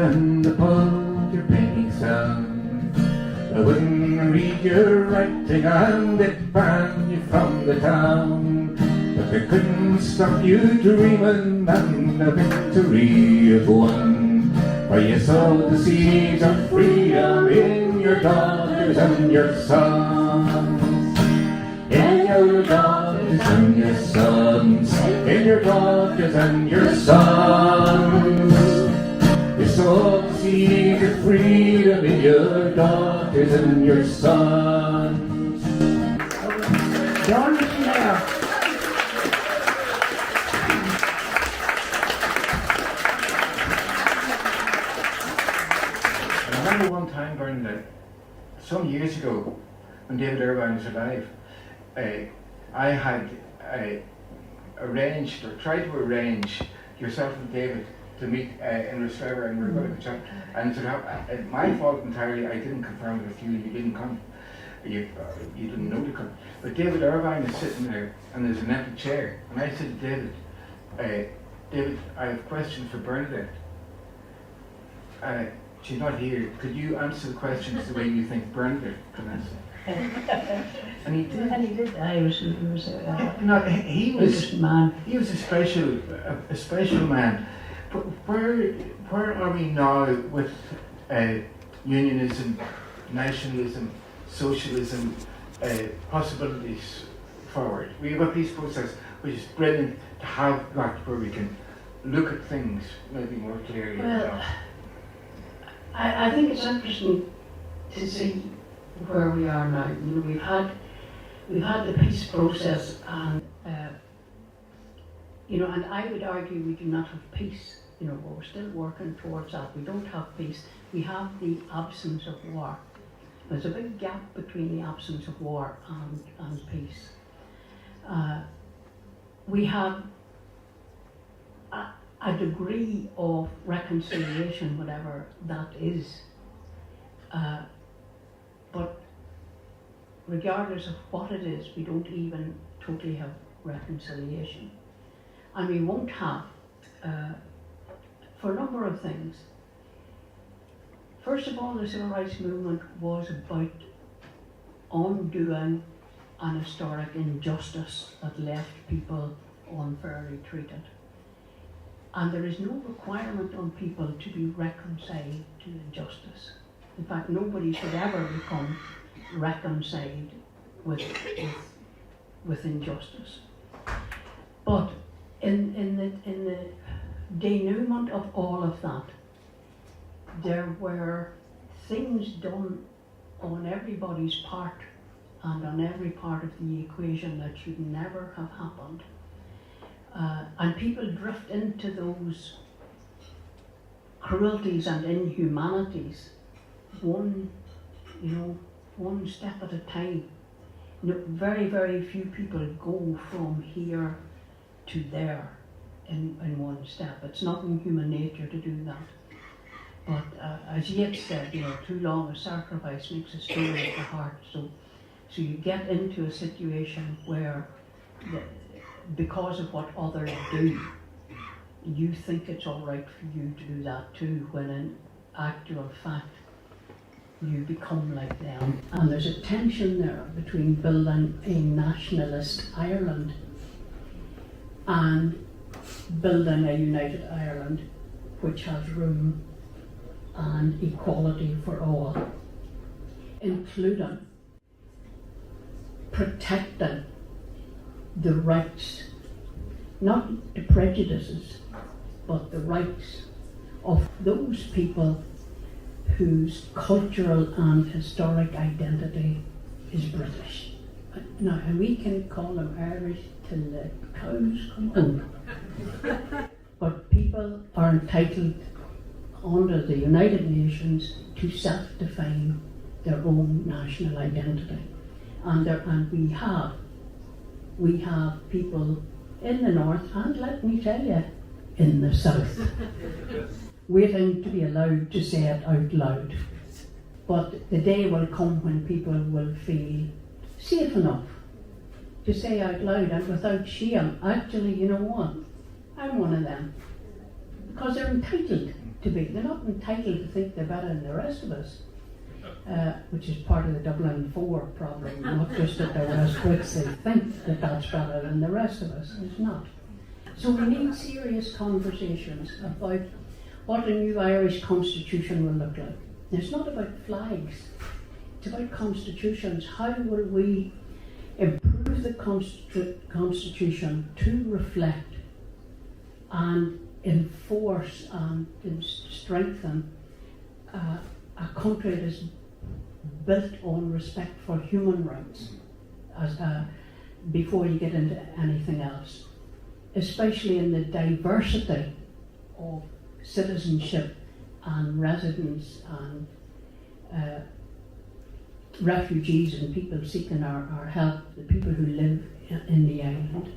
and the pub your pennies down. I wouldn't read your writing and it banned you from the town. But they couldn't stop you dreaming and the victory you've won. For you sowed the seeds of freedom in your daughters and your sons. In your daughters and your sons. In your daughters and your sons. You sowed the seeds of freedom in your daughters and your sons. John there. I remember one time, Bernadette, some years ago, when David Irvine was alive, I had arranged, or tried to arrange, yourself and David to meet in Restorer, and we were going to chat. And so my fault entirely, I didn't confirm with you, you didn't come. You didn't know to come. But David Irvine is sitting there, and there's an empty chair. And I said to David, David, I have questions for Bernadette. She's not here. Could you answer the questions the way you think Bernadette can answer? And he did. And he did. He was man. He was a special man. But where are we now with unionism, nationalism, socialism, possibilities forward? We have a peace process which is brilliant to have that, where we can look at things maybe more clearly. Well, I think it's interesting to see where we are now. You know, we've had the peace process, and you know, and I would argue we do not have peace. You know, we're still working towards that. We don't have peace. We have the absence of war. There's a big gap between the absence of war and peace. We have a degree of reconciliation, whatever that is. But regardless of what it is, we don't even totally have reconciliation. And we won't have, for a number of things. First of all, the civil rights movement was about undoing an historic injustice that left people unfairly treated. And there is no requirement on people to be reconciled to injustice. In fact, nobody should ever become reconciled with injustice. But in the denouement of all of that, there were things done on everybody's part and on every part of the equation that should never have happened. And people drift into those cruelties and inhumanities one step at a time. You know, very, very few people go from here to there in one step. It's not in human nature to do that. But as Yeats said, you know, too long a sacrifice makes a stone of the heart. So you get into a situation where, because of what others do, you think it's all right for you to do that too, when in actual fact you become like them. And there's a tension there between building a nationalist Ireland and building a united Ireland which has room and equality for all, including protecting the rights, not the prejudices, but the rights of those people whose cultural and historic identity is British. Now, and we can call them Irish till the cows come home. But people are entitled under the United Nations to self-define their own national identity. And we have people in the north, and let me tell you, in the south, waiting to be allowed to say it out loud. But the day will come when people will feel safe enough to say out loud and without shame, actually, you know what, I'm one of them. Because they're entitled to be. They're not entitled to think they're better than the rest of us, which is part of the Dublin 4 problem, not just that the West Brits, they think that that's better than the rest of us. It's not. So we need serious conversations about what a new Irish constitution will look like. It's not about flags, it's about constitutions. How will we improve the constitution to reflect and enforce and strengthen a country that is built on respect for human rights as before you get into anything else, especially in the diversity of citizenship and residents and refugees and people seeking our help, the people who live in the island.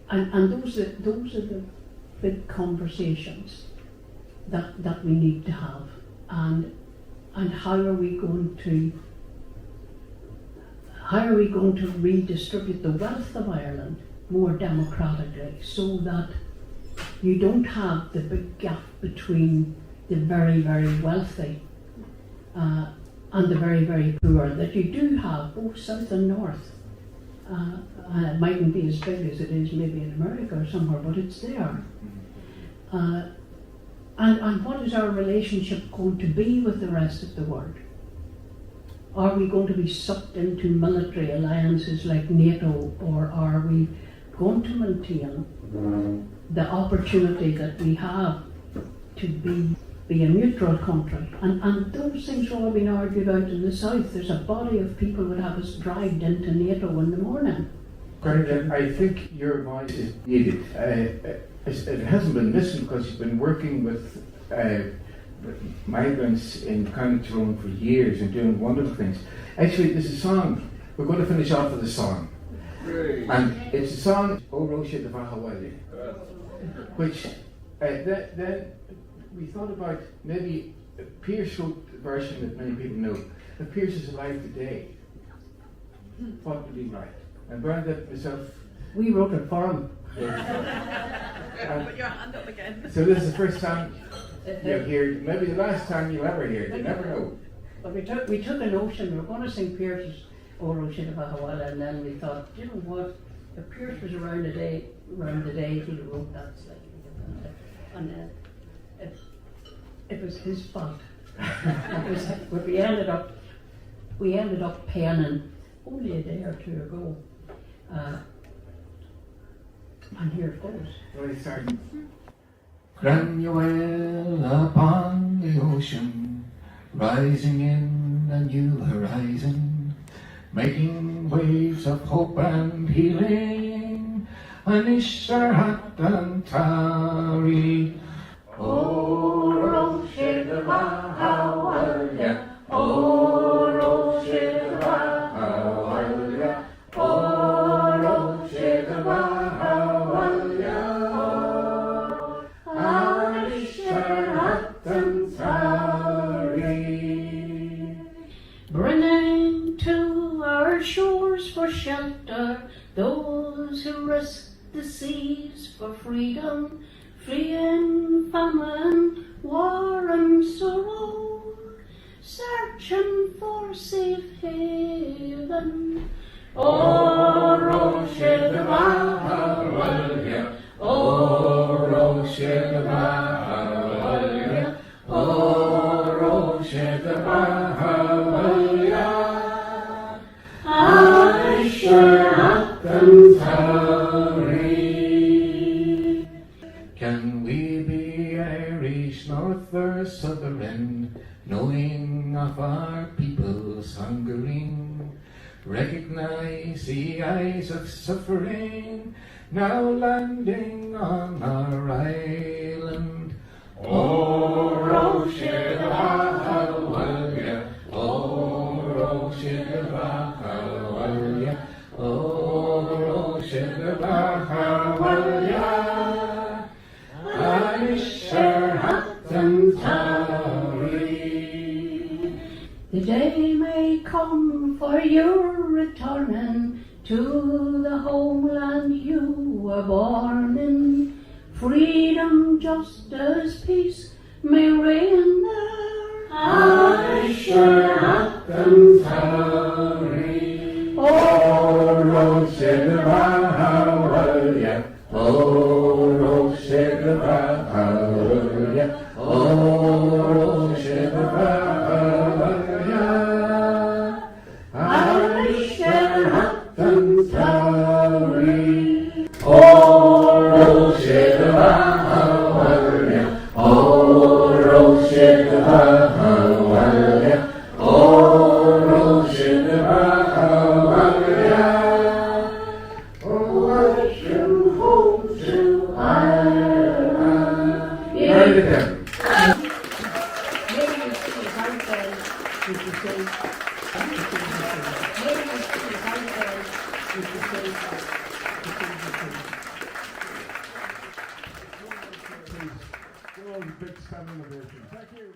And those are the big conversations that we need to have. And how are we going to redistribute the wealth of Ireland more democratically, so that you don't have the big gap between the very, very wealthy and the very, very poor, that you do have both south and north. It mightn't be as big as it is maybe in America or somewhere, but it's there. And what is our relationship going to be with the rest of the world? Are we going to be sucked into military alliances like NATO, or are we going to maintain the opportunity that we have to be a neutral country? And those things are all being argued out in the south. There's a body of people that have us dragged into NATO in the morning. Bernadette, I think your voice is needed. It hasn't been missing because you've been working with migrants in County Tyrone for years and doing wonderful things. Actually, there's a song, we're going to finish off with a song. Great. And it's a song, O Roche de Vahawali, which then we thought about maybe Pierce wrote the version that many people know. If Pierce is alive today, what would he write? And Bernadette myself, we wrote it for him. Put your hand up again. So this is the first time you'll hear, maybe the last time you'll ever hear it, you never know. But we took a notion, we were going to sing Pierce's O Roche de Vahawala, and then we thought, you know what, if Pierce was around the day he wrote that slightly different. And it was his fault. But we ended up penning only a day or two ago. And here it goes. Well, sorry. Granuel upon the ocean, rising in a new horizon, making waves of hope and healing, Anisher Hatan Tari. O Roche de Vahawalya, O Roche de Vahawalya, O Roche de Vahawalya, Anisher Hatan Tari. Bringing to our shores for shelter those who risk the seas for freedom, fleeing famine, war and sorrow, searching for safe haven. O Roche de Vahawalya, O Roche de Vahawalya, O Roche de Vahawalya, Anisher Hatan Tari. Can we be Irish, North or Southern, knowing of our people's hungering? Recognize the eyes of suffering now landing on our island. O Roche de Vahawalya, O Roche de Vahawalya, O Roche de Vahawalya, Anisher Hatan Tari. The day may come for your returning to the homeland you were born in, freedom, justice, peace may reign there. I shall not them tarry. Oh, Roshidavahawalya. Oh, Roshidavahawalya. Oh, Roshidavahawalya. I shall not them tarry. Oh, Roshidavahawalya. Oh, Roshidavahawalya. Oh, Roshidavahawalya. Oh, I shall home to Ireland. Very good. Maybe you see his out there, which is saying, maybe you see his out there, which is saying, Go on, big standing ovation. Thank you.